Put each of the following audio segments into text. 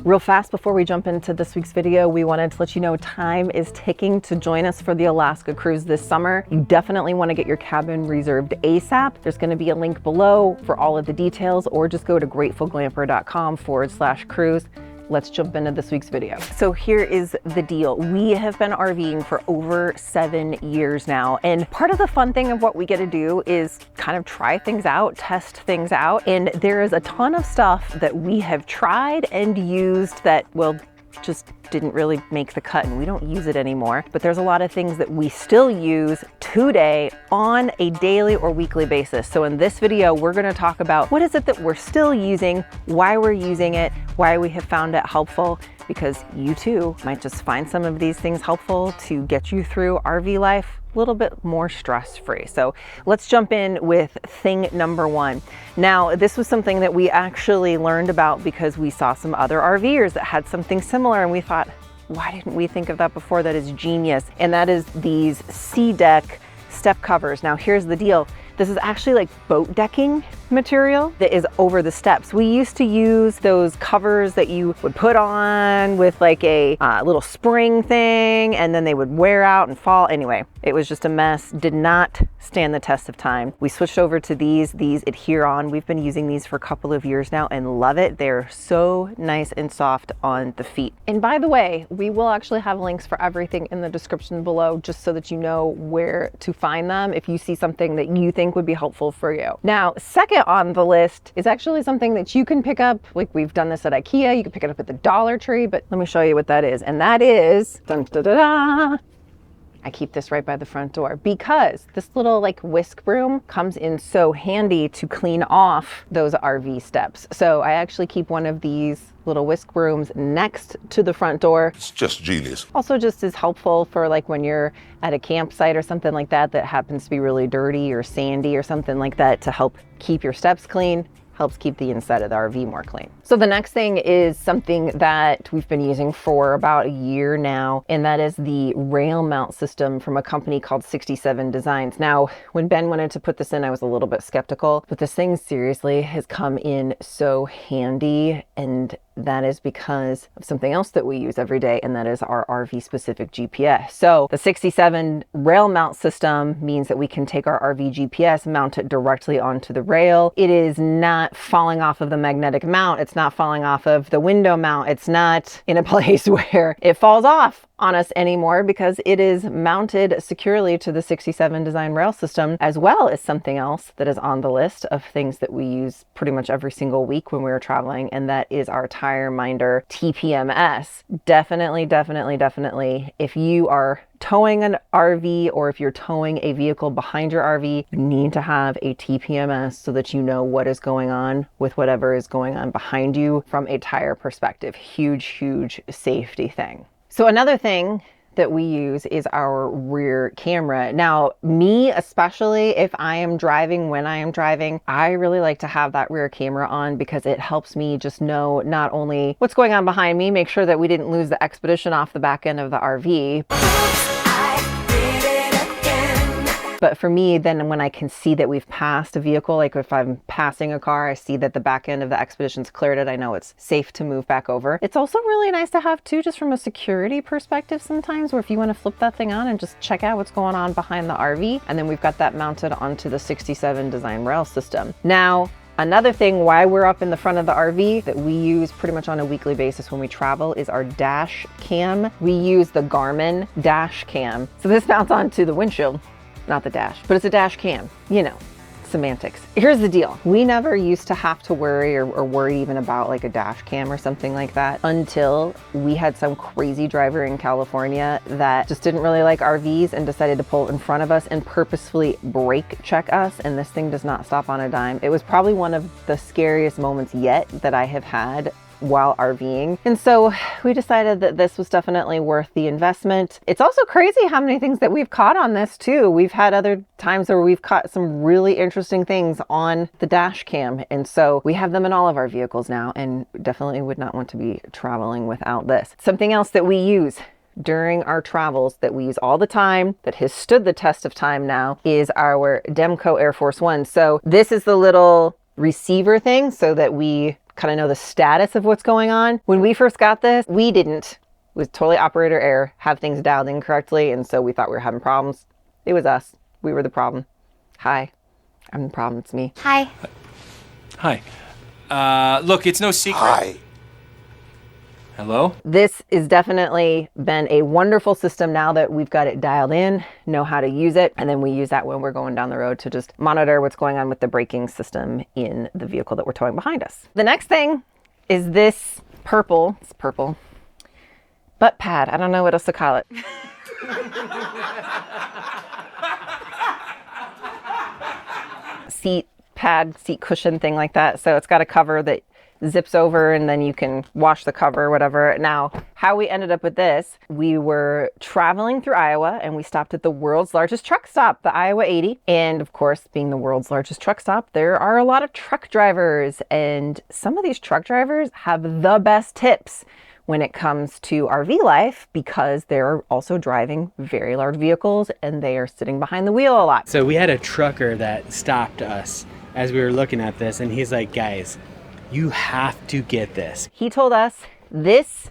Real fast before we jump into this week's video, we wanted to let you know time is ticking to join us for the Alaska cruise this summer. You definitely want to get your cabin reserved ASAP. There's going to be a link below for all of the details, or just go to gratefulglamper.com/cruise. Let's jump into this week's video. So here is the deal. We have been RVing for over 7 years now. And part of the fun thing of what we get to do is kind of try things out, test things out. And there is a ton of stuff that we have tried and used that, well, just didn't really make the cut, and we don't use it anymore. But there's a lot of things that we still use today on a daily or weekly basis. So in this video, we're going to talk about what is it that we're still using, why we're using it, why we have found it helpful, because you too might just find some of these things helpful to get you through RV life a little bit more stress-free. So let's jump in with thing number one. Now, this was something that we actually learned about because we saw some other RVers that had something similar, and we thought, why didn't we think of that before? That is genius. And that is these C-deck step covers. Now, here's the deal. This is actually like boat decking material that is over the steps. We used to use those covers that you would put on with like a little spring thing, and then they would wear out and fall. Anyway, it was just a mess. Did not stand the test of time. We switched over to these adhere on. We've been using these for a couple of years now and love it. They're so nice and soft on the feet. And by the way, we will actually have links for everything in the description below, just so that you know where to find them if you see something that you think would be helpful for you. Now, second on the list is actually something that you can pick up. Like, we've done this at IKEA. You can pick it up at the Dollar Tree, but let me show you what that is. And that is, dun, da, da, da. I keep this right by the front door because this little like whisk broom comes in so handy to clean off those RV steps. So I actually keep one of these little whisk brooms next to the front door. It's just genius. Also just as helpful for like when you're at a campsite or something like that that happens to be really dirty or sandy or something like that, to help keep your steps clean. Helps keep the inside of the RV more clean. So the next thing is something that we've been using for about a year now, and that is the rail mount system from a company called 67 Designs. Now, when Ben wanted to put this in, I was a little bit skeptical, but this thing seriously has come in so handy, and that is because of something else that we use every day, and that is our RV specific GPS. So the 67 rail mount system means that we can take our RV GPS, mount it directly onto the rail. It is not falling off of the magnetic mount. It's not falling off of the window mount. It's not in a place where it falls off on us anymore, because it is mounted securely to the 67 Design rail system, as well as something else that is on the list of things that we use pretty much every single week when we're traveling, and that is our tire minder TPMS. Definitely, if you are towing an RV, or if you're towing a vehicle behind your RV, you need to have a TPMS so that you know what is going on with whatever is going on behind you from a tire perspective. Huge safety thing. So another thing that we use is our rear camera. Now, me especially, if I am driving, when I am driving, I really like to have that rear camera on, because it helps me just know not only what's going on behind me, make sure that we didn't lose the expedition off the back end of the RV. But for me, then when I can see that we've passed a vehicle, like if I'm passing a car, I see that the back end of the expedition's cleared it, I know it's safe to move back over. It's also really nice to have too, just from a security perspective sometimes, where if you want to flip that thing on and just check out what's going on behind the RV, and then we've got that mounted onto the 67 Design rail system. Now, another thing why we're up in the front of the RV that we use pretty much on a weekly basis when we travel is our dash cam. We use the Garmin dash cam. So this mounts onto the windshield. Not the dash, but it's a dash cam, you know, semantics. Here's the deal. We never used to have to worry or worry even about like a dash cam or something like that, until we had some crazy driver in California that just didn't really like RVs and decided to pull in front of us and purposefully brake check us. And this thing does not stop on a dime. It was probably one of the scariest moments yet that I have had while RVing. And so we decided that this was definitely worth the investment. It's also crazy how many things that we've caught on this too. We've had other times where we've caught some really interesting things on the dash cam. And so we have them in all of our vehicles now, and definitely would not want to be traveling without this. Something else that we use during our travels that we use all the time, that has stood the test of time now, is our Demco Air Force One. So this is the little receiver thing so that we kind of know the status of what's going on. When we first got this, we didn't. It was totally operator error, have things dialed in correctly, and so we thought we were having problems. It was us. We were the problem. Hi, I'm the problem. It's me. Hi. Hi. Look, it's no secret. Hi. Hello? This has definitely been a wonderful system now that we've got it dialed in, know how to use it, and then we use that when we're going down the road to just monitor what's going on with the braking system in the vehicle that we're towing behind us. The next thing is this purple, it's purple, butt pad. I don't know what else to call it. Seat pad, seat cushion thing like that. So it's got a cover that zips over and then you can wash the cover or whatever. Now, how we ended up with this, we were traveling through Iowa and we stopped at the world's largest truck stop, the Iowa 80. And of course, being the world's largest truck stop, there are a lot of truck drivers, and some of these truck drivers have the best tips when it comes to RV life because they're also driving very large vehicles and they are sitting behind the wheel a lot. So we had a trucker that stopped us as we were looking at this, and he's like, guys, you have to get this. He told us this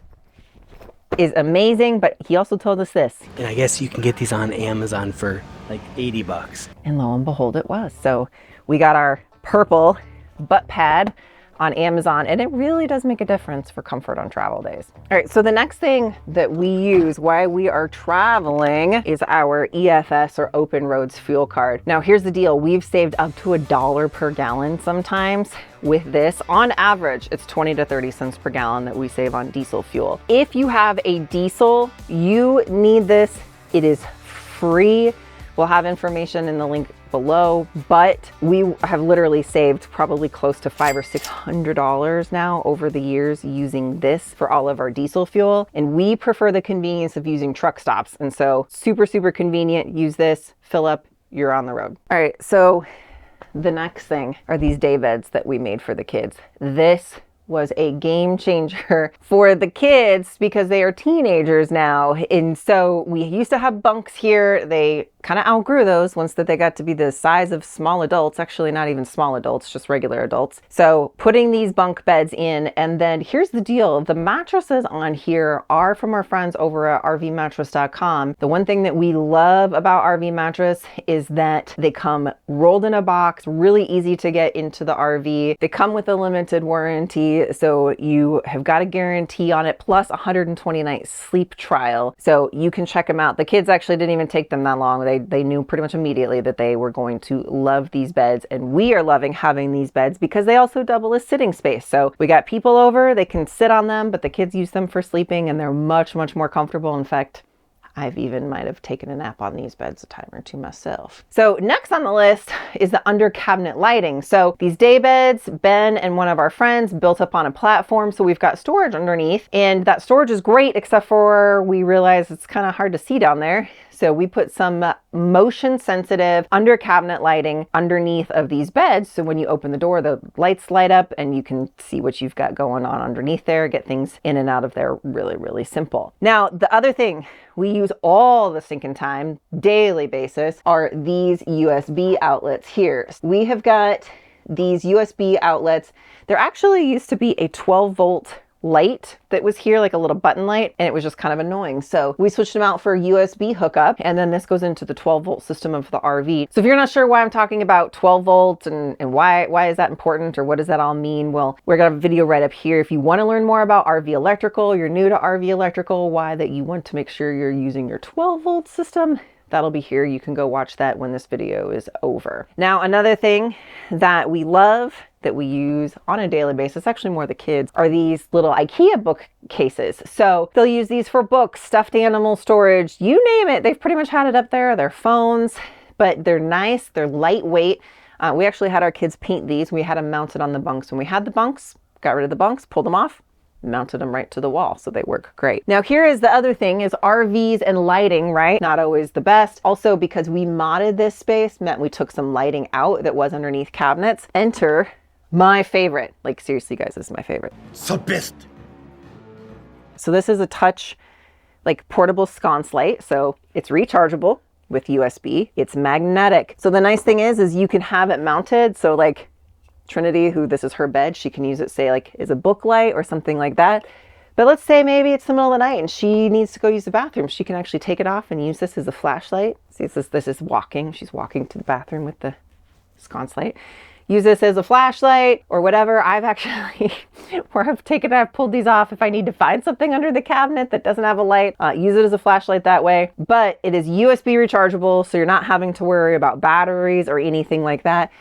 is amazing, but he also told us this. And I guess you can get these on Amazon for like 80 bucks. And lo and behold, it was. So we got our purple butt pad on Amazon, and it really does make a difference for comfort on travel days. All right, so the next thing that we use while we are traveling is our EFS, or Open Roads fuel card. Now here's the deal, we've saved up to $1 per gallon sometimes with this. On average, it's 20 to 30 cents per gallon that we save on diesel fuel. If you have a diesel, you need this. It is free. We'll have information in the link below, but we have literally saved probably close to $500 or $600 now over the years using this for all of our diesel fuel. And we prefer the convenience of using truck stops. And so super, super convenient. Use this, fill up, you're on the road. All right, so the next thing are these day beds that we made for the kids. This was a game changer for the kids because they are teenagers now. And so we used to have bunks here. They kind of outgrew those once that they got to be the size of small adults, actually not even small adults, just regular adults. So putting these bunk beds in, and then here's the deal. The mattresses on here are from our friends over at rvmattress.com. The one thing that we love about RV Mattress is that they come rolled in a box, really easy to get into the RV. They come with a limited warranty, so you have got a guarantee on it, plus 120 night sleep trial. So you can check them out. The kids actually didn't even take them that long. They knew pretty much immediately that they were going to love these beds, and we are loving having these beds because they also double as sitting space. So we got people over, they can sit on them, but the kids use them for sleeping and they're much, much more comfortable. In fact, I've even might have taken a nap on these beds a time or two myself. So next on the list is the under cabinet lighting. So these day beds, Ben and one of our friends built up on a platform. So we've got storage underneath, and that storage is great, except for we realize it's kind of hard to see down there. So we put some motion sensitive under cabinet lighting underneath of these beds. So when you open the door, the lights light up and you can see what you've got going on underneath there, get things in and out of there really, really simple. Now, the other thing we use all the stinking time, daily basis, are these USB outlets here. We have got these USB outlets. There actually used to be a 12-volt light that was here, like a little button light, and it was just kind of annoying. So we switched them out for a USB hookup, and then this goes into the 12-volt system of the RV. So if you're not sure why I'm talking about 12 volts and why is that important, or what does that all mean, well, we're gonna have a video right up here. If you want to learn more about RV electrical, you're new to RV electrical, why that you want to make sure you're using your 12-volt system, that'll be here. You can go watch that when this video is over. Now, another thing that we love that we use on a daily basis, actually more the kids, are these little IKEA bookcases. So they'll use these for books, stuffed animal storage, you name it. They've pretty much had it up there, their phones, but they're nice, they're lightweight. We actually had our kids paint these. We had them mounted on the bunks. When we had the bunks, got rid of the bunks, pulled them off, mounted them right to the wall, so they work great. Now here is the other thing, is RVs and lighting, right? Not always the best. Also, because we modded this space, meant we took some lighting out that was underneath cabinets. Enter my favorite. Like seriously guys, this is my favorite. The best. So this is a touch, like portable sconce light. So it's rechargeable with USB. It's magnetic. So the nice thing is you can have it mounted. So like Trinity, who this is her bed, she can use it, say like as a book light or something like that. But let's say maybe it's the middle of the night and she needs to go use the bathroom. She can actually take it off and use this as a flashlight. See, this is walking. She's walking to the bathroom with the sconce light. Use this as a flashlight or whatever. I've actually, where I've pulled these off if I need to find something under the cabinet that doesn't have a light, use it as a flashlight that way. But it is USB rechargeable, so you're not having to worry about batteries or anything like that.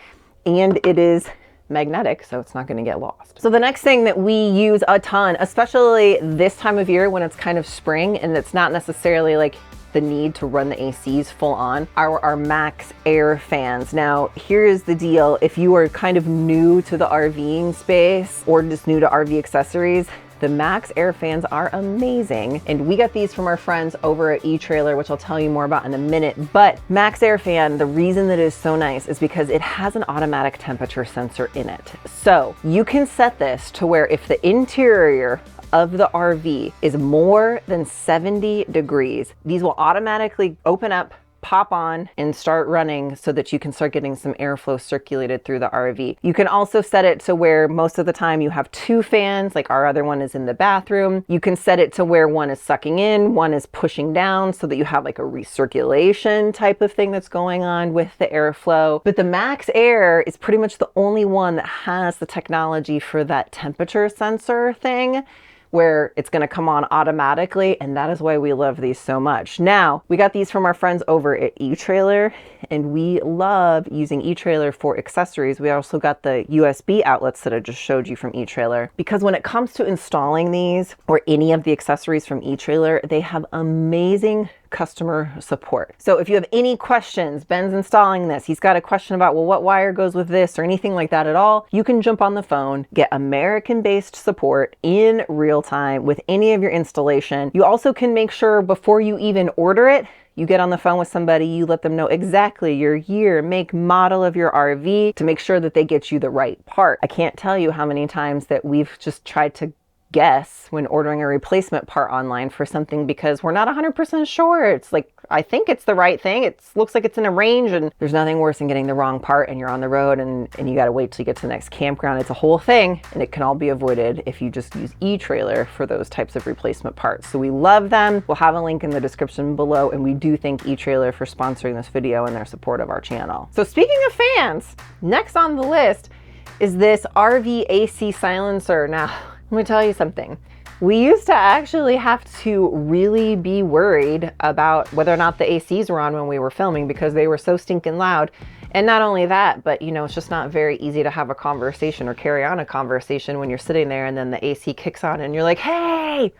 And it is magnetic, so it's not going to get lost. So the next thing that we use a ton, especially this time of year when it's kind of spring and it's not necessarily like the need to run the ACs full on, are our Max Air fans. Now, here's the deal. If you are kind of new to the RVing space or just new to RV accessories, the Max Air fans are amazing. And we got these from our friends over at eTrailer, which I'll tell you more about in a minute. But Max Air fan, the reason that it is so nice is because it has an automatic temperature sensor in it. So you can set this to where if the interior of the RV is more than 70 degrees, these will automatically open up, pop on, and start running so that you can start getting some airflow circulated through the RV. You can also set it to where most of the time you have 2 fans, like our other one is in the bathroom. You can set it to where one is sucking in, one is pushing down, so that you have like a recirculation type of thing that's going on with the airflow. But the Max Air is pretty much the only one that has the technology for that temperature sensor thing, where it's going to come on automatically, and that is why we love these so much. Now, we got these from our friends over at eTrailer, and we love using eTrailer for accessories. We also got the USB outlets that I just showed you from eTrailer, because when it comes to installing these or any of the accessories from eTrailer, they have amazing customer support. So if you have any questions, Ben's installing this, he's got a question about, well, what wire goes with this or anything like that at all, you can jump on the phone, get American-based support in real time with any of your installation. You also can make sure before you even order it, you get on the phone with somebody, you let them know exactly your year, make, model of your RV to make sure that they get you the right part. I can't tell you how many times that we've just tried to guess when ordering a replacement part online for something because we're not 100% sure. It's like, I think it's the right thing. It looks like it's in a range, and there's nothing worse than getting the wrong part and you're on the road and you got to wait till you get to the next campground. It's a whole thing, and it can all be avoided if you just use eTrailer for those types of replacement parts. So we love them. We'll have a link in the description below, and we do thank eTrailer for sponsoring this video and their support of our channel. So speaking of fans, next on the list is this RV AC silencer. Now, let me tell you something. We used to actually have to really be worried about whether or not the ACs were on when we were filming because they were so stinking loud. And not only that, but you know, it's just not very easy to have a conversation or carry on a conversation when you're sitting there and then the AC kicks on and you're like, hey,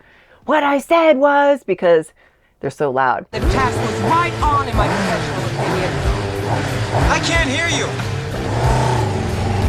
what I said was, because they're so loud. The task was right on in my professional opinion. I can't hear you.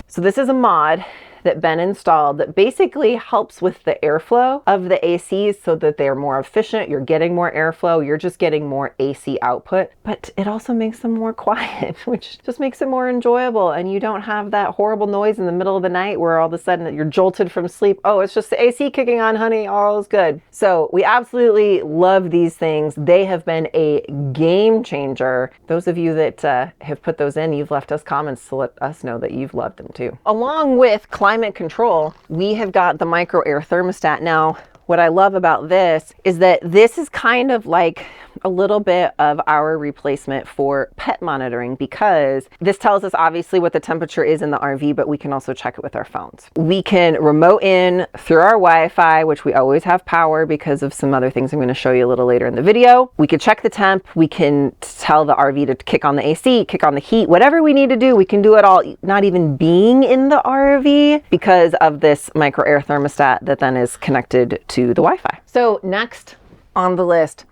So this is a mod that Ben installed that basically helps with the airflow of the ACs so that they're more efficient. You're getting more airflow, you're just getting more AC output, but it also makes them more quiet, which just makes it more enjoyable. And you don't have that horrible noise in the middle of the night where all of a sudden you're jolted from sleep. Oh, it's just the AC kicking on, honey, all is good. So we absolutely love these things. They have been a game changer. Those of you that have put those in, you've left us comments to let us know that you've loved them too. Along with climate control, we have got the micro air thermostat. Now, what I love about this is that this is kind of like a little bit of our replacement for pet monitoring, because this tells us obviously what the temperature is in the RV, but we can also check it with our phones. We can remote in through our Wi-Fi, which we always have power because of some other things I'm going to show you a little later in the video. We can check the temp. We can tell the RV to kick on the AC, kick on the heat, whatever we need to do, we can do it all, not even being in the RV, because of this micro air thermostat that then is connected to the Wi-Fi. So next on the list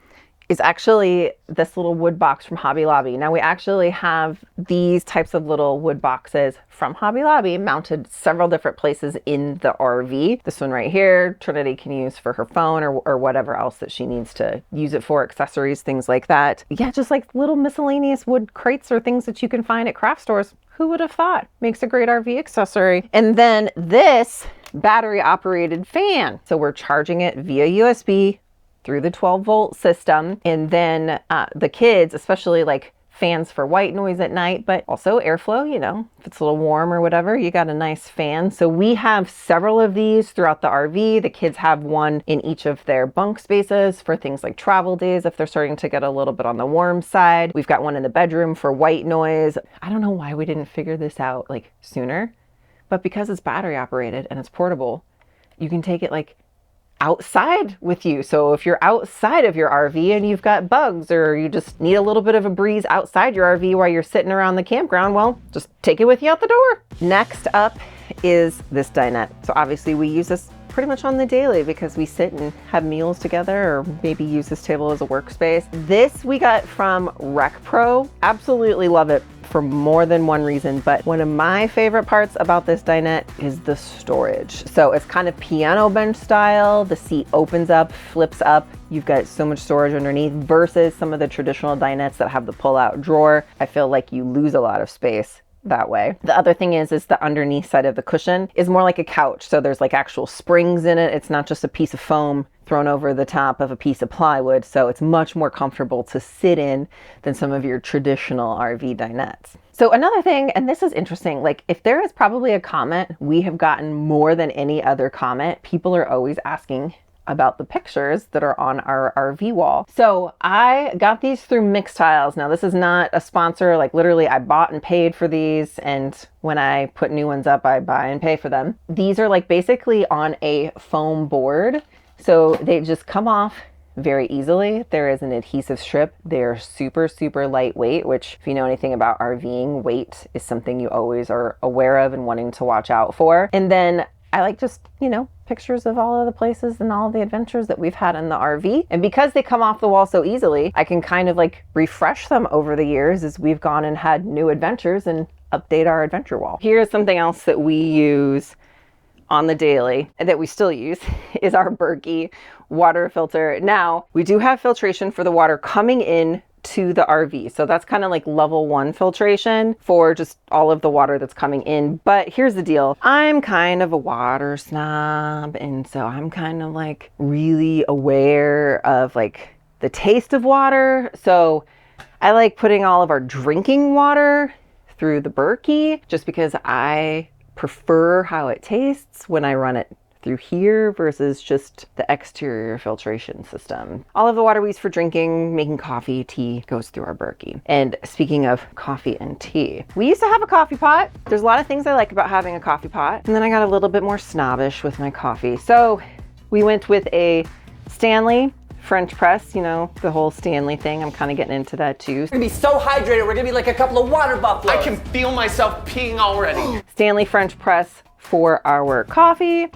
is actually this little wood box from Hobby Lobby. Now we actually have these types of little wood boxes from Hobby Lobby mounted several different places in the RV. This one right here, Trinity can use for her phone or whatever else that she needs to use it for, accessories, things like that. Yeah, just like little miscellaneous wood crates or things that you can find at craft stores. Who would have thought? Makes a great RV accessory. And then this battery operated fan. So we're charging it via USB through the 12-volt system. And then the kids, especially like fans for white noise at night, but also airflow, you know, if it's a little warm or whatever, you got a nice fan. So we have several of these throughout the RV. The kids have one in each of their bunk spaces for things like travel days if they're starting to get a little bit on the warm side. We've got one in the bedroom for white noise. I don't know why we didn't figure this out like sooner, but because it's battery operated and it's portable, you can take it like outside with you. So if you're outside of your RV and you've got bugs, or you just need a little bit of a breeze outside your RV while you're sitting around the campground, well, just take it with you out the door. Next up is this dinette. So obviously we use this pretty much on the daily because we sit and have meals together, or maybe use this table as a workspace. This we got from Rec Pro. Absolutely love it for more than one reason, but one of my favorite parts about this dinette is the storage. So it's kind of piano bench style. The seat opens up, flips up. You've got so much storage underneath versus some of the traditional dinettes that have the pull-out drawer. I feel like you lose a lot of space that way. The other thing is the underneath side of the cushion is more like a couch. So there's like actual springs in it. It's not just a piece of foam thrown over the top of a piece of plywood. So it's much more comfortable to sit in than some of your traditional RV dinettes. So another thing, and this is interesting, like if there is probably a comment we have gotten more than any other comment, people are always asking about the pictures that are on our RV wall. So I got these through Mix Tiles. Now this is not a sponsor, like literally I bought and paid for these, and when I put new ones up, I buy and pay for them. These are like basically on a foam board. So they just come off very easily. There is an adhesive strip. They're super, super lightweight, which if you know anything about RVing, weight is something you always are aware of and wanting to watch out for. And then I like just, you know, pictures of all of the places and all of the adventures that we've had in the RV. And because they come off the wall so easily, I can kind of like refresh them over the years as we've gone and had new adventures and update our adventure wall. Here's something else that we use on the daily and that we still use is our Berkey water filter. Now, we do have filtration for the water coming in to the RV. So that's kind of like level 1 filtration for just all of the water that's coming in. But here's the deal. I'm kind of a water snob. And so I'm kind of like really aware of like the taste of water. So I like putting all of our drinking water through the Berkey just because I prefer how it tastes when I run it through here versus just the exterior filtration system. All of the water we use for drinking, making coffee, tea goes through our Berkey. And speaking of coffee and tea, we used to have a coffee pot. There's a lot of things I like about having a coffee pot. And then I got a little bit more snobbish with my coffee. So we went with a Stanley French press, you know, the whole Stanley thing. I'm kind of getting into that too. We're gonna be so hydrated, we're gonna be like a couple of water buffaloes. I can feel myself peeing already. Stanley French press for our coffee.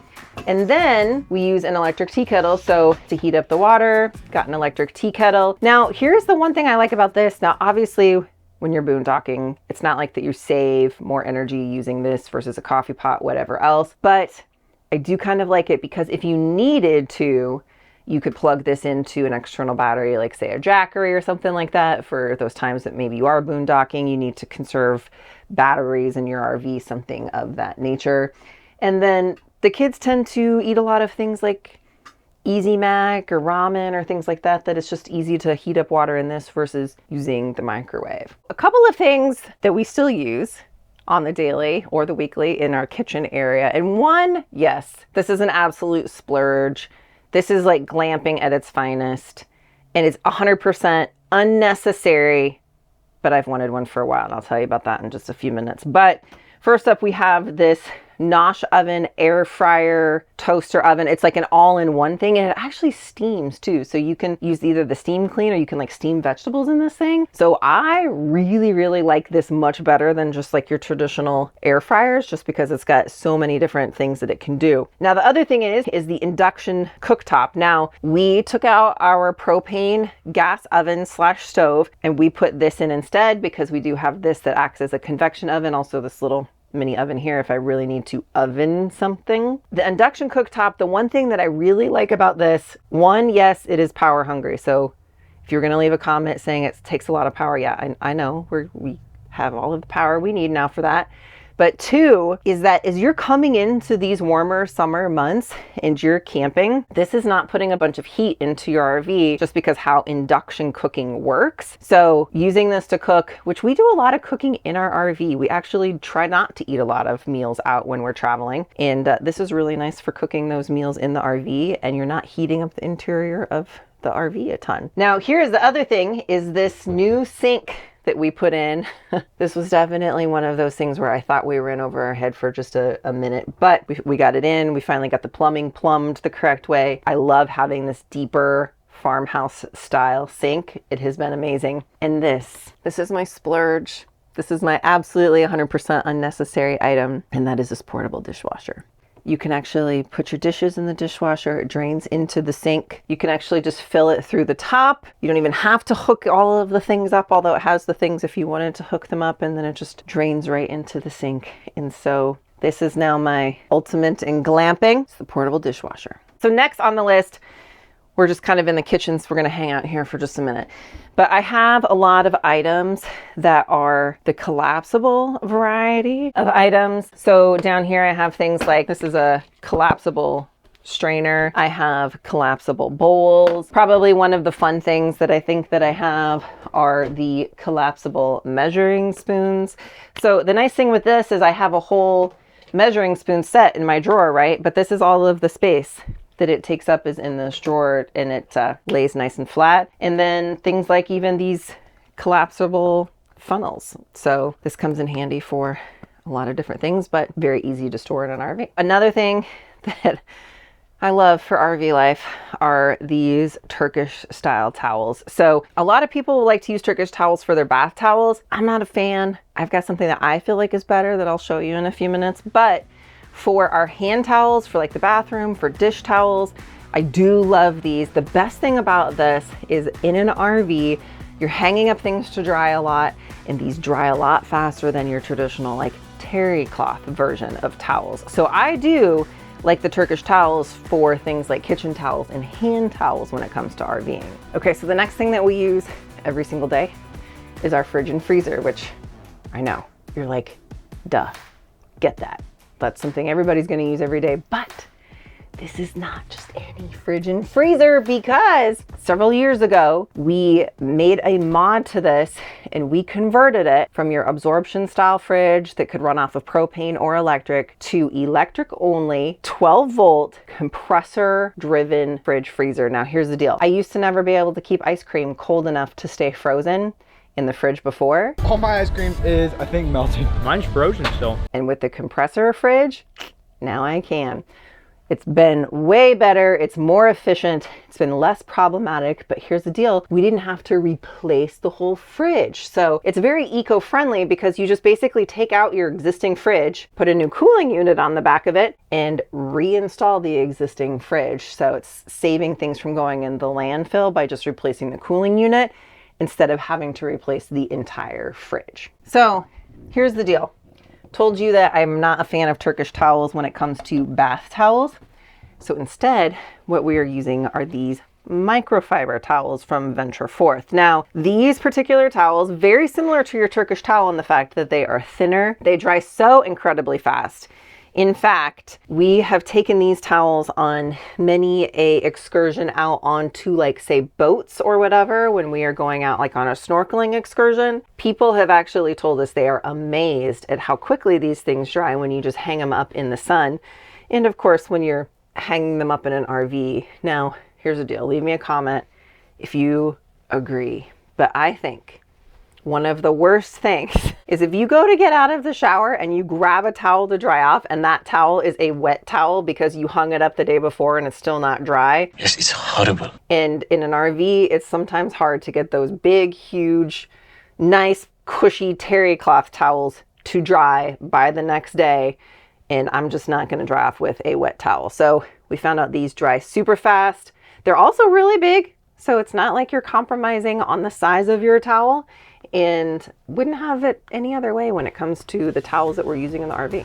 And then we use an electric tea kettle. So to heat up the water, got an electric tea kettle. Now, here's the one thing I like about this. Now, obviously, when you're boondocking, it's not like that you save more energy using this versus a coffee pot, whatever else. But I do kind of like it because if you needed to, you could plug this into an external battery, like say a Jackery or something like that for those times that maybe you are boondocking, you need to conserve batteries in your RV, something of that nature. And then the kids tend to eat a lot of things like Easy Mac or ramen or things like that, that it's just easy to heat up water in this versus using the microwave. A couple of things that we still use on the daily or the weekly in our kitchen area. And one, yes, this is an absolute splurge. This is like glamping at its finest, and it's 100% unnecessary, but I've wanted one for a while, and I'll tell you about that in just a few minutes. But first up, we have this Nosh oven, air fryer, toaster oven. It's like an all-in-one thing, and it actually steams too. So you can use either the steam clean or you can like steam vegetables in this thing. So I really, really like this much better than just like your traditional air fryers, just because it's got so many different things that it can do. Now, the other thing is the induction cooktop. Now, we took out our propane gas oven / stove, and we put this in instead because we do have this that acts as a convection oven, also this little mini oven here if I really need to oven something. The induction cooktop, the one thing that I really like about this, one, yes, it is power hungry. So if you're going to leave a comment saying it takes a lot of power, yeah, I know we have all of the power we need now for that. But two is that as you're coming into these warmer summer months and you're camping, this is not putting a bunch of heat into your RV just because how induction cooking works. So using this to cook, which we do a lot of cooking in our RV. We actually try not to eat a lot of meals out when we're traveling. And this is really nice for cooking those meals in the RV, and you're not heating up the interior of the RV a ton. Now, here's the other thing, is this new sink that we put in. This was definitely one of those things where I thought we were in over our head for just a minute, but we got it in. We finally got the plumbing plumbed the correct way. I love having this deeper farmhouse style sink. It has been amazing. And this is my splurge. This is my absolutely 100% unnecessary item, and that is this portable dishwasher. You can actually put your dishes in the dishwasher. It drains into the sink. You can actually just fill it through the top. You don't even have to hook all of the things up, although it has the things if you wanted to hook them up, and then it just drains right into the sink. And so this is now my ultimate in glamping. It's the portable dishwasher. So next on the list, we're just kind of in the kitchen, so we're gonna hang out here for just a minute. But I have a lot of items that are the collapsible variety of items. So down here I have things like, this is a collapsible strainer. I have collapsible bowls. Probably one of the fun things that I think that I have are the collapsible measuring spoons. So the nice thing with this is I have a whole measuring spoon set in my drawer, right? But this is all of the space that it takes up is in this drawer, and it lays nice and flat. And then things like even these collapsible funnels. So this comes in handy for a lot of different things, but very easy to store in an RV. Another thing that I love for RV life are these Turkish style towels. So a lot of people like to use Turkish towels for their bath towels. I'm not a fan. I've got something that I feel like is better that I'll show you in a few minutes, but for our hand towels, for like the bathroom, for dish towels, I do love these. The best thing about this is in an RV, you're hanging up things to dry a lot, and these dry a lot faster than your traditional like terry cloth version of towels. So I do like the Turkish towels for things like kitchen towels and hand towels when it comes to RVing. Okay, so the next thing that we use every single day is our fridge and freezer, which I know you're like, duh, get that. That's something everybody's going to use every day, but this is not just any fridge and freezer, because several years ago, we made a mod to this and we converted it from your absorption style fridge that could run off of propane or electric to electric only 12 volt compressor driven fridge freezer. Now here's the deal. I used to never be able to keep ice cream cold enough to stay frozen in the fridge before. All my ice cream is, I think, melted. Mine's frozen still. And with the compressor fridge, now I can. It's been way better. It's more efficient. It's been less problematic, but here's the deal. We didn't have to replace the whole fridge. So it's very eco-friendly because you just basically take out your existing fridge, put a new cooling unit on the back of it, and reinstall the existing fridge. So it's saving things from going in the landfill by just replacing the cooling unit instead of having to replace the entire fridge. So here's the deal. Told you that I'm not a fan of Turkish towels when it comes to bath towels. So instead, what we are using are these microfiber towels from Venture Forth. Now, these particular towels, very similar to your Turkish towel in the fact that they are thinner. They dry so incredibly fast. In fact, we have taken these towels on many a excursion out onto, like, say, boats or whatever, when we are going out like on a snorkeling excursion. People have actually told us they are amazed at how quickly these things dry when you just hang them up in the sun. And of course, when you're hanging them up in an RV. Now, here's the deal. Leave me a comment if you agree. But I think one of the worst things is if you go to get out of the shower and you grab a towel to dry off, and that towel is a wet towel because you hung it up the day before and it's still not dry. Yes, it's horrible. And in an RV, it's sometimes hard to get those big, huge, nice, cushy terry cloth towels to dry by the next day. And I'm just not going to dry off with a wet towel. So we found out these dry super fast. They're also really big, so it's not like you're compromising on the size of your towel, and wouldn't have it any other way when it comes to the towels that we're using in the RV.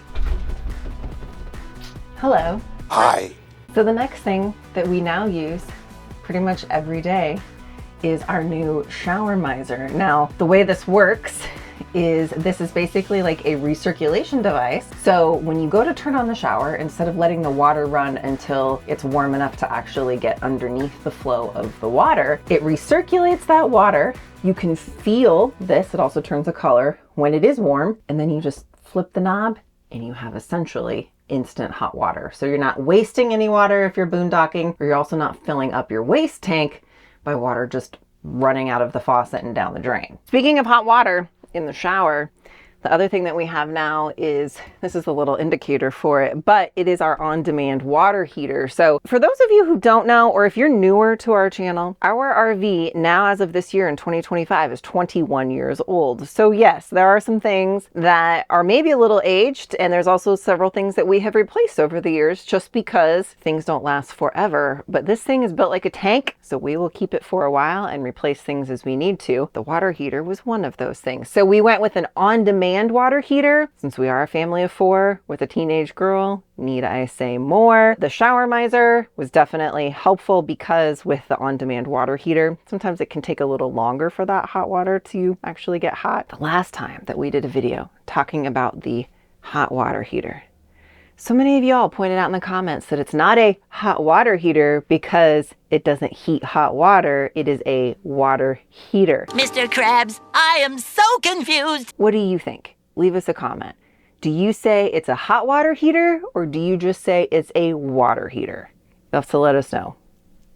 Hello. Hi. So the next thing that we now use pretty much every day is our new shower miser. Now, the way this works is this is basically like a recirculation device. So when you go to turn on the shower, instead of letting the water run until it's warm enough to actually get underneath the flow of the water, it recirculates that water. You can feel this, it also turns a color when it is warm, and then you just flip the knob and you have essentially instant hot water. So you're not wasting any water if you're boondocking, or you're also not filling up your waste tank by water just running out of the faucet and down the drain. Speaking of hot water in the shower, the other thing that we have now is, this is a little indicator for it, but it is our on-demand water heater. So for those of you who don't know, or if you're newer to our channel, our RV now as of this year in 2025 is 21 years old. So yes, there are some things that are maybe a little aged, and there's also several things that we have replaced over the years just because things don't last forever. But this thing is built like a tank, so we will keep it for a while and replace things as we need to. The water heater was one of those things. So we went with an on-demand water heater, since we are a family of 4 with a teenage girl. Need I say more? The shower miser was definitely helpful because with the on-demand water heater, sometimes it can take a little longer for that hot water to actually get hot. The last time that we did a video talking about the hot water heater, so many of y'all pointed out in the comments that it's not a hot water heater because it doesn't heat hot water. It is a water heater. Mr. Krabs, I am so confused. What do you think? Leave us a comment. Do you say it's a hot water heater, or do you just say it's a water heater? You'll have to let us know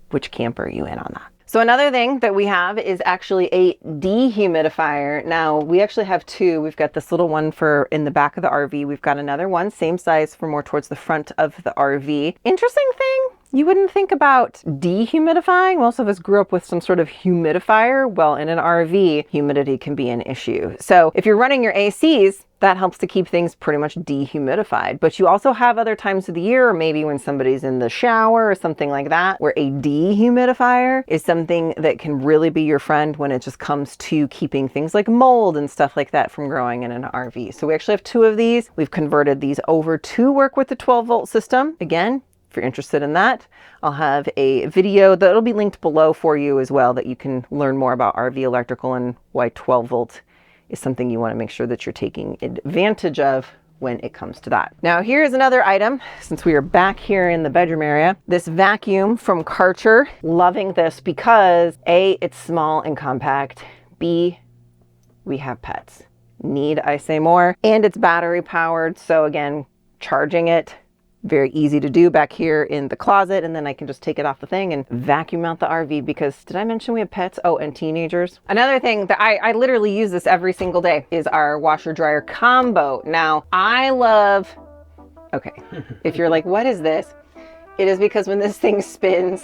which camp are you in on that. So another thing that we have is actually a dehumidifier. Now we actually have 2. We've got this little one for in the back of the RV. We've got another one, same size, for more towards the front of the RV. Interesting thing, you wouldn't think about dehumidifying. Most of us grew up with some sort of humidifier. Well, in an RV, humidity can be an issue. So if you're running your ACs, that helps to keep things pretty much dehumidified. But you also have other times of the year, or maybe when somebody's in the shower or something like that, where a dehumidifier is something that can really be your friend when it just comes to keeping things like mold and stuff like that from growing in an RV. So we actually have 2 of these. We've converted these over to work with the 12-volt system. Again, if you're interested in that, I'll have a video that'll be linked below for you as well, that you can learn more about RV electrical and why 12-volt is something you want to make sure that you're taking advantage of when it comes to that. Now here's another item, since we are back here in the bedroom area. This vacuum from Karcher. Loving this because A, it's small and compact. B, we have pets. Need I say more? And it's battery powered. So again, charging it, very easy to do back here in the closet, and then I can just take it off the thing and vacuum out the RV, because did I mention we have pets? Oh, and teenagers. Another thing that I literally use this every single day is our washer dryer combo. Now I love, okay, if you're like, what is this? It is because when this thing spins,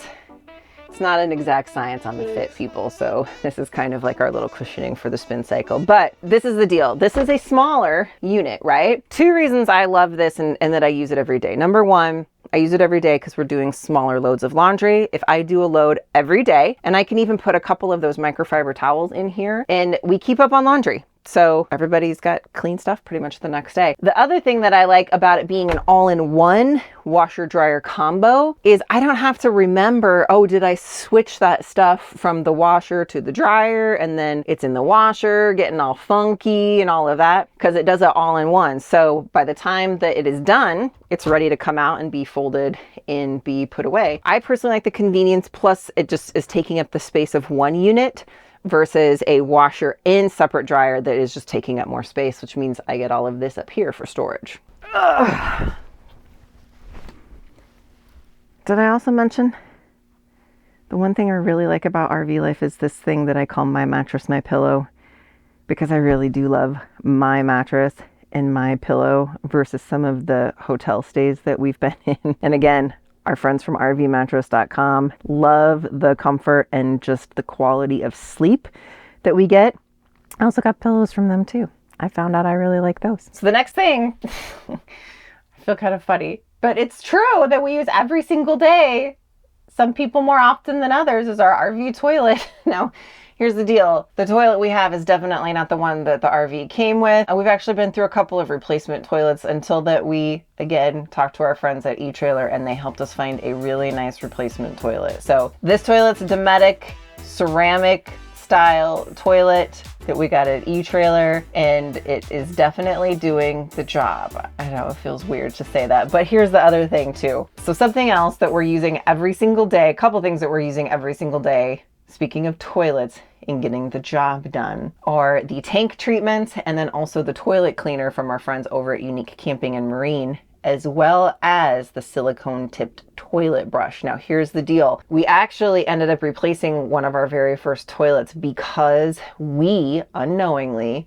it's not an exact science on the fit, people. So this is kind of like our little cushioning for the spin cycle. But this is the deal. This is a smaller unit, right? 2 reasons I love this and that I use it every day. Number 1, I use it every day because we're doing smaller loads of laundry. If I do a load every day, and I can even put a couple of those microfiber towels in here, and we keep up on laundry. So everybody's got clean stuff pretty much the next day. The other thing that I like about it being an all-in-one washer dryer combo is I don't have to remember, oh, did I switch that stuff from the washer to the dryer, and then it's in the washer getting all funky and all of that, because it does it all in one. So by the time that it is done, it's ready to come out and be folded and be put away. I personally like the convenience, plus it just is taking up the space of one unit versus a washer and separate dryer that is just taking up more space, which means I get all of this up here for storage. Ugh. Did I also mention the one thing I really like about RV life is this thing that I call my mattress, my pillow, because I really do love my mattress and my pillow versus some of the hotel stays that we've been in. And again, our friends from rvmattress.com love the comfort and just the quality of sleep that we get. I also got pillows from them too. I found out I really like those. So the next thing, I feel kind of funny, but it's true that we use every single day, some people more often than others, is our RV toilet. Now, here's the deal. The toilet we have is definitely not the one that the RV came with. We've actually been through a couple of replacement toilets until that we, again, talked to our friends at eTrailer and they helped us find a really nice replacement toilet. So this toilet's Dometic ceramic style toilet that we got at E-Trailer, and it is definitely doing the job. I know it feels weird to say that, but here's the other thing too. So something else that we're using every single day, a couple things that we're using every single day, speaking of toilets and getting the job done, are the tank treatments and then also the toilet cleaner from our friends over at Unique Camping and Marine, as well as the silicone tipped toilet brush. Now here's the deal. We actually ended up replacing one of our very first toilets because we unknowingly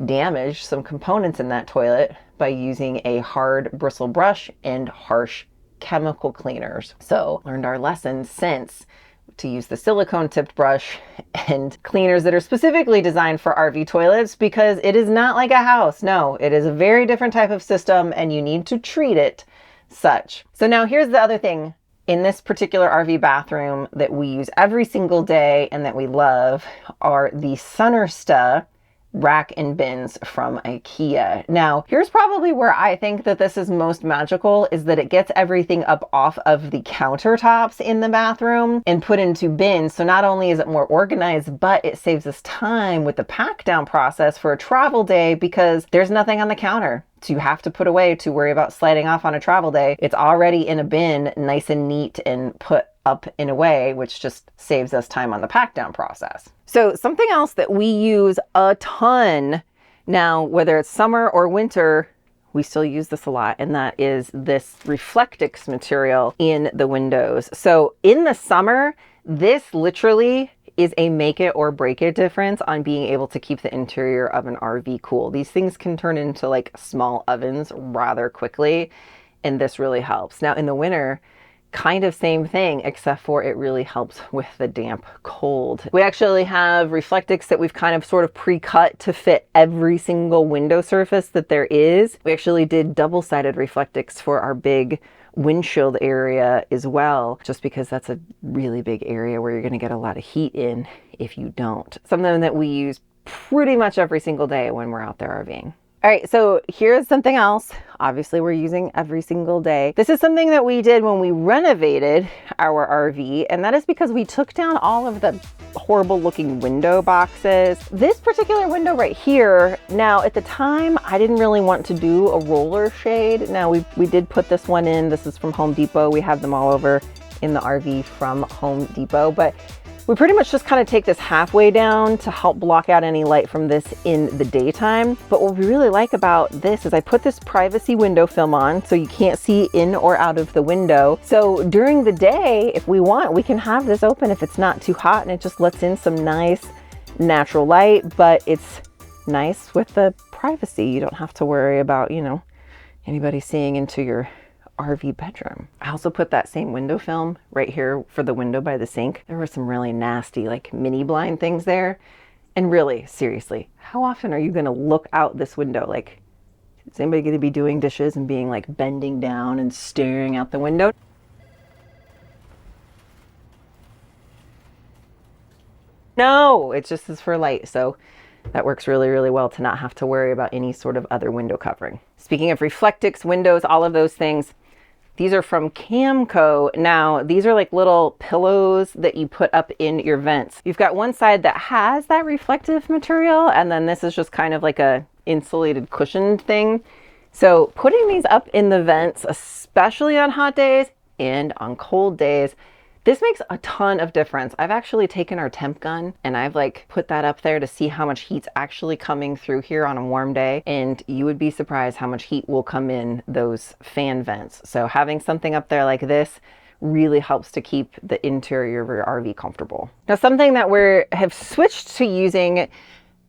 damaged some components in that toilet by using a hard bristle brush and harsh chemical cleaners. So learned our lesson since to use the silicone tipped brush and cleaners that are specifically designed for RV toilets, because it is not like a house. No, it is a very different type of system and you need to treat it such. So now here's the other thing in this particular RV bathroom that we use every single day and that we love are the Sunnersta rack and bins from IKEA. Now, here's probably where I think that this is most magical, is that it gets everything up off of the countertops in the bathroom and put into bins. So not only is it more organized, but it saves us time with the pack down process for a travel day, because there's nothing on the counter to have to put away to worry about sliding off on a travel day. It's already in a bin, nice and neat and put up and away, which just saves us time on the pack down process. So something else that we use a ton now, whether it's summer or winter, we still use this a lot, and that is this Reflectix material in the windows. So in the summer, this literally is a make it or break it difference on being able to keep the interior of an RV cool. These things can turn into like small ovens rather quickly, and this really helps. Now in the winter, kind of same thing, except for it really helps with the damp cold. We actually have Reflectix that we've kind of sort of pre-cut to fit every single window surface that there is. We actually did double-sided Reflectix for our big windshield area as well, just because that's a really big area where you're going to get a lot of heat in if you don't. Something that we use pretty much every single day when we're out there RVing. All right, so here's something else. Obviously, we're using every single day. This is something that we did when we renovated our RV, and that is because we took down all of the horrible looking window boxes. This particular window right here, now at the time, I didn't really want to do a roller shade. Now we did put this one in. This is from Home Depot. We have them all over in the RV from Home Depot, but we pretty much just kind of take this halfway down to help block out any light from this in the daytime. But what we really like about this is I put this privacy window film on so you can't see in or out of the window. So during the day, if we want, we can have this open if it's not too hot, and it just lets in some nice natural light, but it's nice with the privacy. You don't have to worry about, you know, anybody seeing into your RV bedroom. I also put that same window film right here for the window by the sink. There were some really nasty like mini blind things there. And really, seriously, how often are you gonna look out this window? Like, is anybody gonna be doing dishes and being like bending down and staring out the window? No, it just is for light. So that works really, really well to not have to worry about any sort of other window covering. Speaking of Reflectix windows, all of those things, these are from Camco. Now, these are like little pillows that you put up in your vents. You've got one side that has that reflective material, and then this is just kind of like a insulated cushioned thing. So putting these up in the vents, especially on hot days and on cold days, this makes a ton of difference. I've actually taken our temp gun and I've like put that up there to see how much heat's actually coming through here on a warm day. And you would be surprised how much heat will come in those fan vents. So having something up there like this really helps to keep the interior of your RV comfortable. Now, something that have switched to using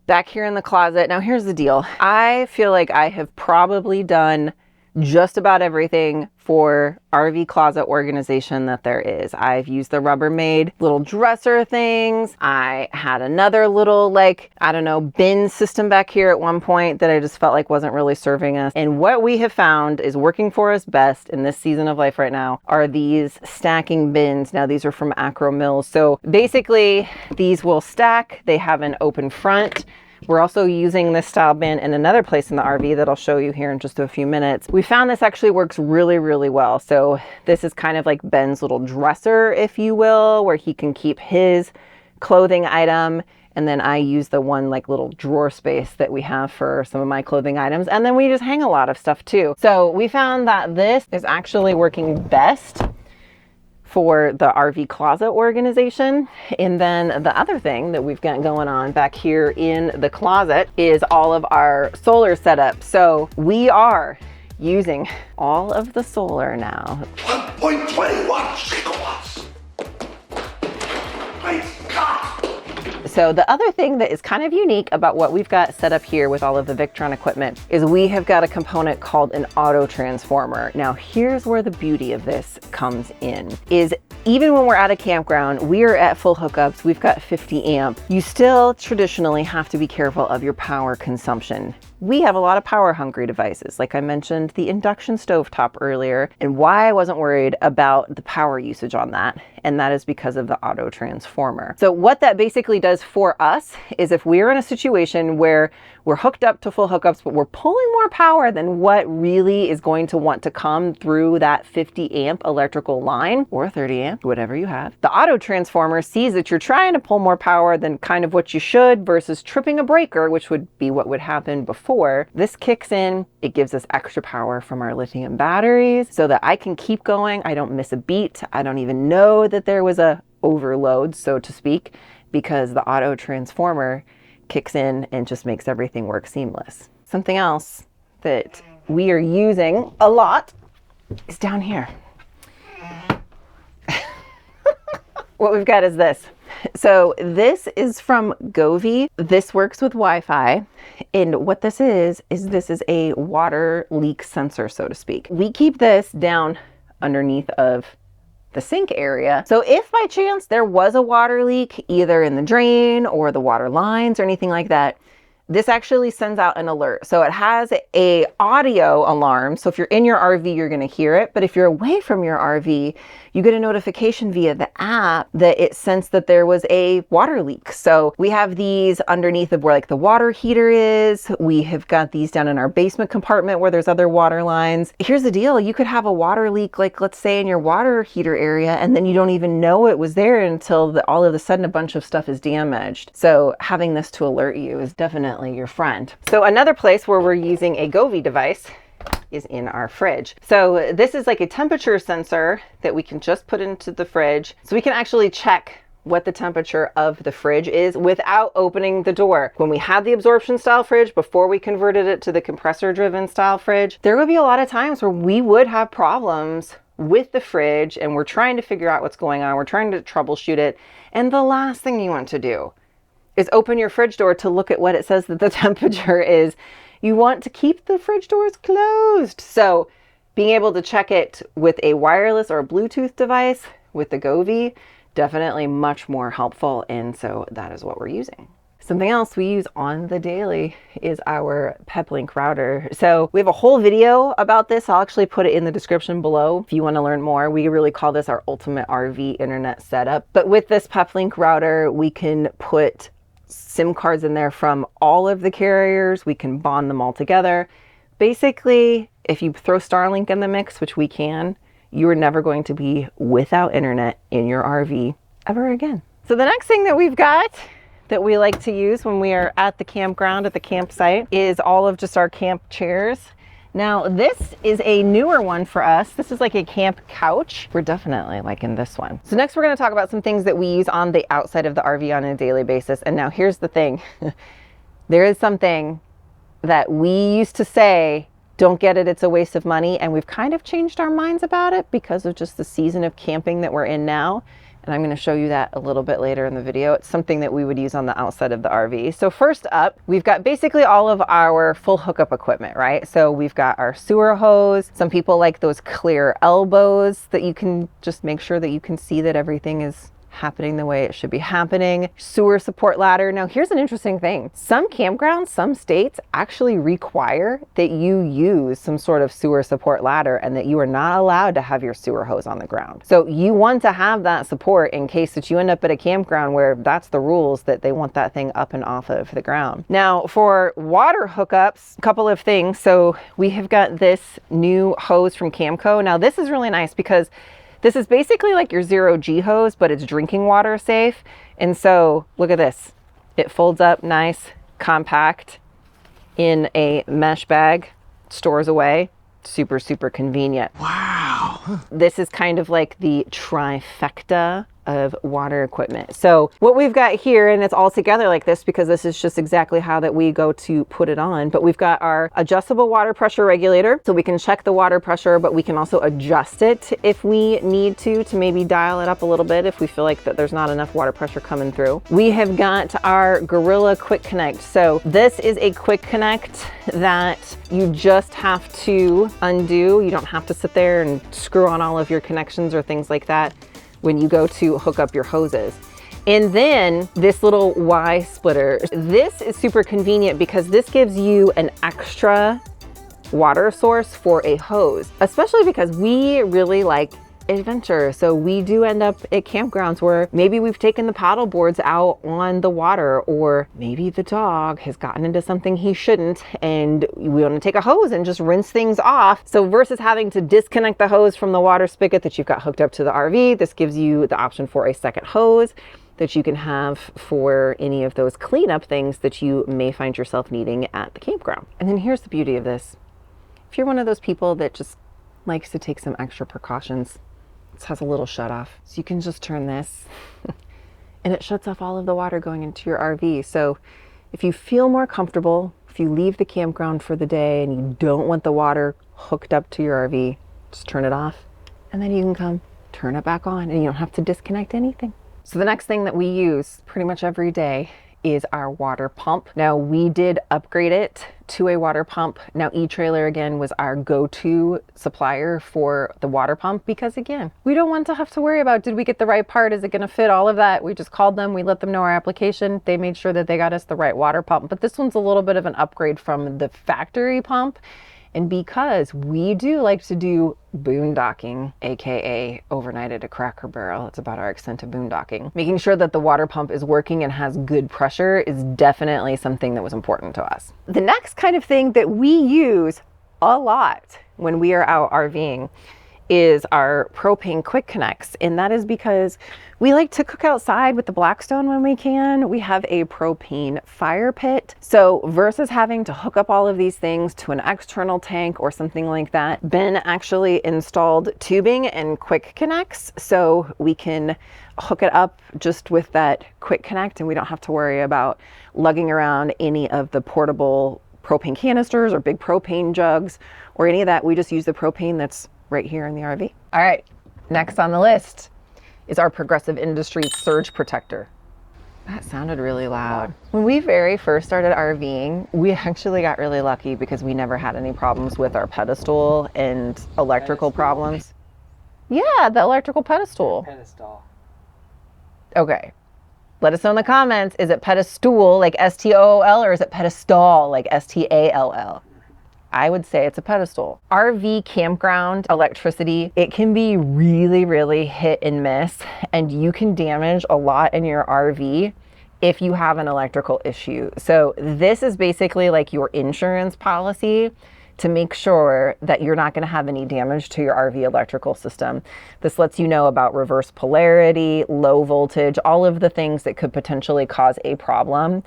back here in the closet. Now, here's the deal. I feel like I have probably done just about everything for RV closet organization that there is. I've used the Rubbermaid little dresser things. I had another little, like, I don't know, bin system back here at one point that I just felt like wasn't really serving us. And what we have found is working for us best in this season of life right now are these stacking bins. Now, these are from Acro Mills. So basically these will stack. They have an open front. We're also using this style bin in another place in the RV that I'll show you here in just a few minutes. We found this actually works really, really well. So this is kind of like Ben's little dresser, if you will, where he can keep his clothing item. And then I use the one like little drawer space that we have for some of my clothing items. And then we just hang a lot of stuff too. So we found that this is actually working best for the RV closet organization. And then the other thing that we've got going on back here in the closet is all of our solar setup. So we are using all of the solar now. 1.21 gigawatts. Great God. So the other thing that is kind of unique about what we've got set up here with all of the Victron equipment is we have got a component called an auto transformer. Now here's where the beauty of this comes in, is even when we're at a campground, we are at full hookups, we've got 50 amp. You still traditionally have to be careful of your power consumption. We have a lot of power hungry devices. Like I mentioned, the induction stovetop earlier, and why I wasn't worried about the power usage on that. And that is because of the auto transformer. So what that basically does for us is if we're in a situation where we're hooked up to full hookups, but we're pulling more power than what really is going to want to come through that 50 amp electrical line or 30 amp, whatever you have, the auto transformer sees that you're trying to pull more power than kind of what you should versus tripping a breaker, which would be what would happen before. This kicks in, it gives us extra power from our lithium batteries so that I can keep going. I don't miss a beat. I don't even know that there was a overload, so to speak, because the auto transformer kicks in and just makes everything work seamless. Something else that we are using a lot is down here. What we've got is this. So this is from Govee. This works with Wi-Fi. And what this is this is a water leak sensor, so to speak. We keep this down underneath of the sink area. So if by chance there was a water leak, either in the drain or the water lines or anything like that, this actually sends out an alert. So it has a audio alarm. So if you're in your RV, you're gonna hear it. But if you're away from your RV, you get a notification via the app that it sensed that there was a water leak. So we have these underneath of where like the water heater is. We have got these down in our basement compartment where there's other water lines. Here's the deal. You could have a water leak, like let's say in your water heater area, and then you don't even know it was there until all of a sudden a bunch of stuff is damaged. So having this to alert you is definitely your friend. So another place where we're using a Govee device is in our fridge. So this is like a temperature sensor that we can just put into the fridge. So we can actually check what the temperature of the fridge is without opening the door. When we had the absorption style fridge, before we converted it to the compressor driven style fridge, there would be a lot of times where we would have problems with the fridge and we're trying to figure out what's going on. We're trying to troubleshoot it. And the last thing you want to do is open your fridge door to look at what it says that the temperature is. You want to keep the fridge doors closed. So being able to check it with a wireless or a Bluetooth device with the Govee, definitely much more helpful. And so that is what we're using. Something else we use on the daily is our Peplink router. So we have a whole video about this. I'll actually put it in the description below if you want to learn more. We really call this our ultimate RV internet setup. But with this Peplink router, we can put SIM cards in there from all of the carriers. We can bond them all together. Basically, if you throw Starlink in the mix, which we can, you are never going to be without internet in your RV ever again. So the next thing that we've got that we like to use when we are at the campground, at the campsite, is all of just our camp chairs. Now this is a newer one for us. This is like a camp couch. We're definitely liking this one. So next we're going to talk about some things that we use on the outside of the RV on a daily basis. And now here's the thing. There is something that we used to say, don't get it, it's a waste of money. And we've kind of changed our minds about it because of just the season of camping that we're in now. And I'm going to show you that a little bit later in the video. It's something that we would use on the outside of the RV. So first up, we've got basically all of our full hookup equipment, right? So we've got our sewer hose. Some people like those clear elbows that you can just make sure that you can see that everything is happening the way it should be happening. Sewer support ladder. Now here's an interesting thing. Some campgrounds, some states actually require that you use some sort of sewer support ladder and that you are not allowed to have your sewer hose on the ground. So you want to have that support in case that you end up at a campground where that's the rules, that they want that thing up and off of the ground. Now for water hookups, a couple of things. So we have got this new hose from Camco. Now this is really nice because This is basically like your 0G hose, but it's drinking water safe. And so look at this. It folds up nice, compact in a mesh bag, stores away. Super, super convenient. Wow. This is kind of like the trifecta of water equipment. So what we've got here, and it's all together like this because this is just exactly how that we go to put it on, but we've got our adjustable water pressure regulator, so we can check the water pressure, but we can also adjust it if we need to maybe dial it up a little bit if we feel like that there's not enough water pressure coming through. We have got our Gorilla Quick Connect. So this is a quick connect that you just have to undo. You don't have to sit there and screw on all of your connections or things like that when you go to hook up your hoses. And then this little Y splitter. This is super convenient because this gives you an extra water source for a hose, especially because we really like adventure. So we do end up at campgrounds where maybe we've taken the paddle boards out on the water, or maybe the dog has gotten into something he shouldn't and we want to take a hose and just rinse things off. So versus having to disconnect the hose from the water spigot that you've got hooked up to the RV, this gives you the option for a second hose that you can have for any of those cleanup things that you may find yourself needing at the campground. And then here's the beauty of this. If you're one of those people that just likes to take some extra precautions, this has a little shut off. So you can just turn this and it shuts off all of the water going into your RV. So if you feel more comfortable, if you leave the campground for the day and you don't want the water hooked up to your RV, just turn it off and then you can come turn it back on and you don't have to disconnect anything. So the next thing that we use pretty much every day is our water pump. Now we did upgrade it to a water pump. Now eTrailer again was our go-to supplier for the water pump because again, we don't want to have to worry about, did we get the right part? Is it going to fit? All of that. We just called them. We let them know our application. They made sure that they got us the right water pump. But this one's a little bit of an upgrade from the factory pump. And because we do like to do boondocking, AKA overnight at a Cracker Barrel, it's about our extent of boondocking, making sure that the water pump is working and has good pressure is definitely something that was important to us. The next kind of thing that we use a lot when we are out RVing is our propane quick connects. And that is because we like to cook outside with the Blackstone when we can. We have a propane fire pit. So versus having to hook up all of these things to an external tank or something like that, Ben actually installed tubing and quick connects so we can hook it up just with that quick connect and we don't have to worry about lugging around any of the portable propane canisters or big propane jugs or any of that. We just use the propane that's right here in the RV. All right, next on the list is our Progressive Industries surge protector. That sounded really loud. When we very first started RVing, we actually got really lucky because we never had any problems with our pedestal and electrical problems. Yeah, the electrical pedestal. Pedestal. Okay. Let us know in the comments, is it pedestal like S-T-O-O-L or is it pedestal like S-T-A-L-L? I would say it's a pedestal. RV campground electricity, it can be really, really hit and miss, and you can damage a lot in your RV if you have an electrical issue. So this is basically like your insurance policy to make sure that you're not going to have any damage to your RV electrical system. This lets you know about reverse polarity, low voltage, all of the things that could potentially cause a problem.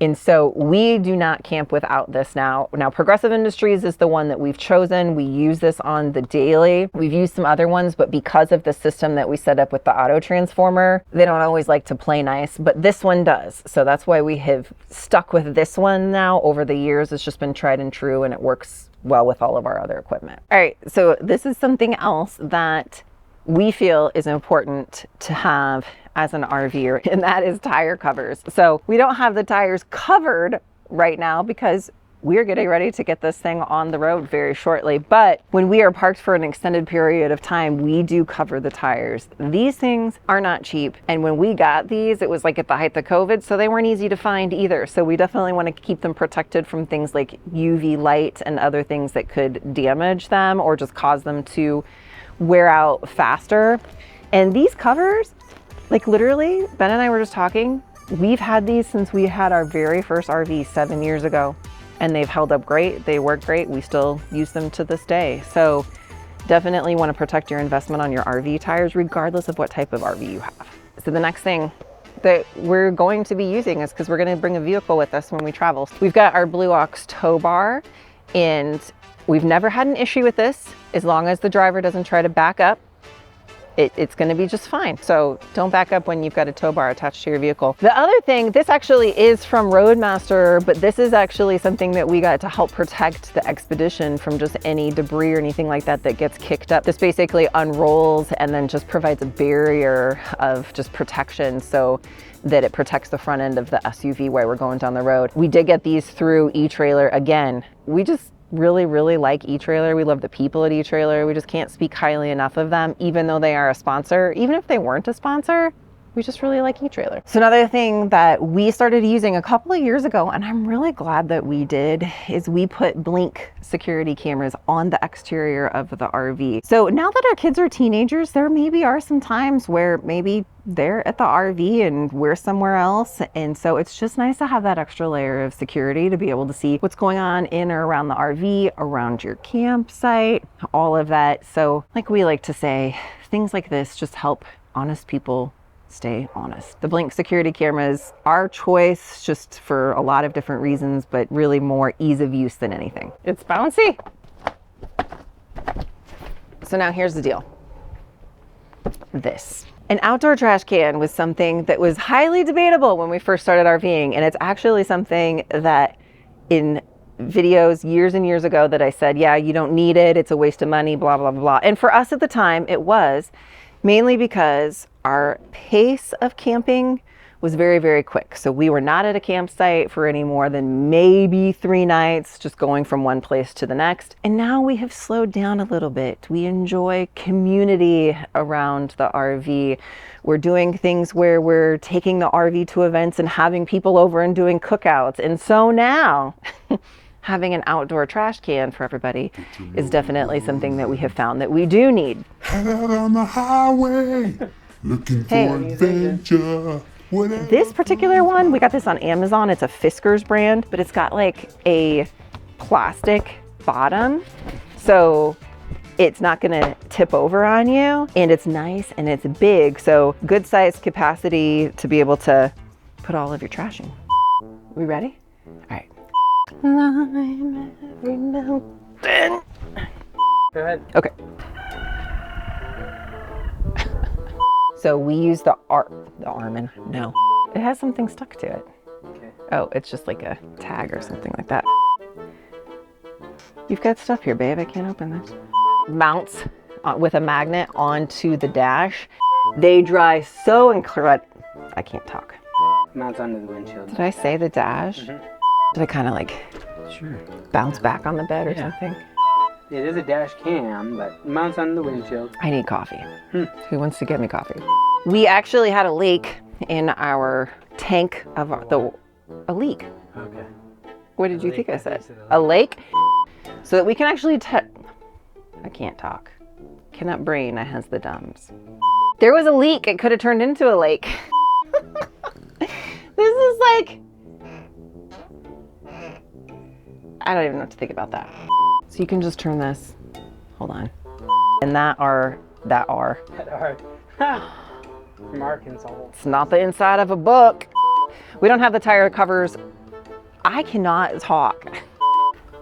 And so we do not camp without this now. Now, Progressive Industries is the one that we've chosen. We use this on the daily. We've used some other ones, but because of the system that we set up with the auto transformer, they don't always like to play nice, but this one does. So that's why we have stuck with this one now over the years. It's just been tried and true and it works well with all of our other equipment. All right, so this is something else that we feel is important to have as an RVer, and that is tire covers. So we don't have the tires covered right now because we're getting ready to get this thing on the road very shortly. But when we are parked for an extended period of time, we do cover the tires. These things are not cheap. And when we got these, it was like at the height of COVID, so they weren't easy to find either. So we definitely want to keep them protected from things like UV light and other things that could damage them or just cause them to wear out faster. And these covers, like literally, Ben and I were just talking, we've had these since we had our very first RV 7 years ago, and they've held up great. They work great. We still use them to this day. So Definitely want to protect your investment on your RV tires, regardless of what type of RV you have. So the next thing that we're going to be using is, because we're going to bring a vehicle with us when we travel. We've got our Blue Ox tow bar, and we've never had an issue with this. As long as the driver doesn't try to back up, it's going to be just fine. So don't back up when you've got a tow bar attached to your vehicle. The other thing, this actually is from Roadmaster, but this is actually something that we got to help protect the Expedition from just any debris or anything like that that gets kicked up. This basically unrolls and then just provides a barrier of just protection so that it protects the front end of the SUV while we're going down the road. We did get these through eTrailer. Again, we just really like eTrailer. We love the people at eTrailer. We just can't speak highly enough of them, even though they are a sponsor. Even if they weren't a sponsor, we just really like eTrailer. So another thing that we started using a couple of years ago, and I'm really glad that we did, is we put blink security cameras on the exterior of the RV. So now that our kids are teenagers, there maybe are some times where maybe they're at the RV and we're somewhere else. And so it's just nice to have that extra layer of security to be able to see what's going on in or around the RV, around your campsite, all of that. So like we like to say, things like this just help honest people stay honest. The blink security cameras, our choice just for a lot of different reasons, but really more ease of use than anything. It's bouncy. So now here's the deal. This. An outdoor trash can was something that was highly debatable when we first started RVing, and it's actually something that in videos years and years ago that I said, yeah, you don't need it, it's a waste of money, blah, blah, blah. And for us at the time, it was mainly because our pace of camping was very quick. So we were not at a campsite for any more than maybe 3 nights, just going from one place to the next. And now we have slowed down a little bit. We enjoy community around the RV. We're doing things where we're taking the RV to events and having people over and doing cookouts. And so now having an outdoor trash can for everybody is definitely something that we have found that we do need. Head out on the highway, looking for adventure. This particular one, we got this on Amazon. It's a Fisker's brand, but it's got like a plastic bottom. So it's not gonna tip over on you, and it's nice and it's big. So good size capacity to be able to put all of your trash in. We ready? All right. Climb every mountain. Go ahead. Okay. So we use the Armin. No, it has something stuck to it. Okay. Oh, it's just like a tag or something like that. You've got stuff here, babe. I can't open this. Mounts with a magnet onto the dash. They dry so incredible. I can't talk. Mounts onto the windshield. Did I say the dash? Mm-hmm. Did I kind of like bounce back on the bed or Yeah. something? It is a dash cam, but mounts on the windshield. I need coffee. Who wants to get me coffee? We actually had a leak in our tank of a leak. Okay. What did you think I I think said? you said A lake? So that we can actually I can't talk. Cannot brain, I has the dumbs. There was a leak, it could have turned into a lake. This is like, I don't even know what to think about that. So you can just turn this, hold on. And that are. That are. From Arkansas. It's not the inside of a book. We don't have the tire covers. I cannot talk.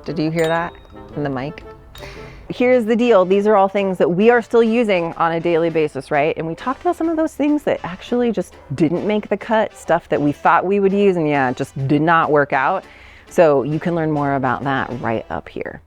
Did you hear that in the mic? Here's the deal. These are all things that we are still using on a daily basis, right? And we talked about some of those things that actually just didn't make the cut, stuff that we thought we would use and yeah, it just did not work out. So you can learn more about that right up here.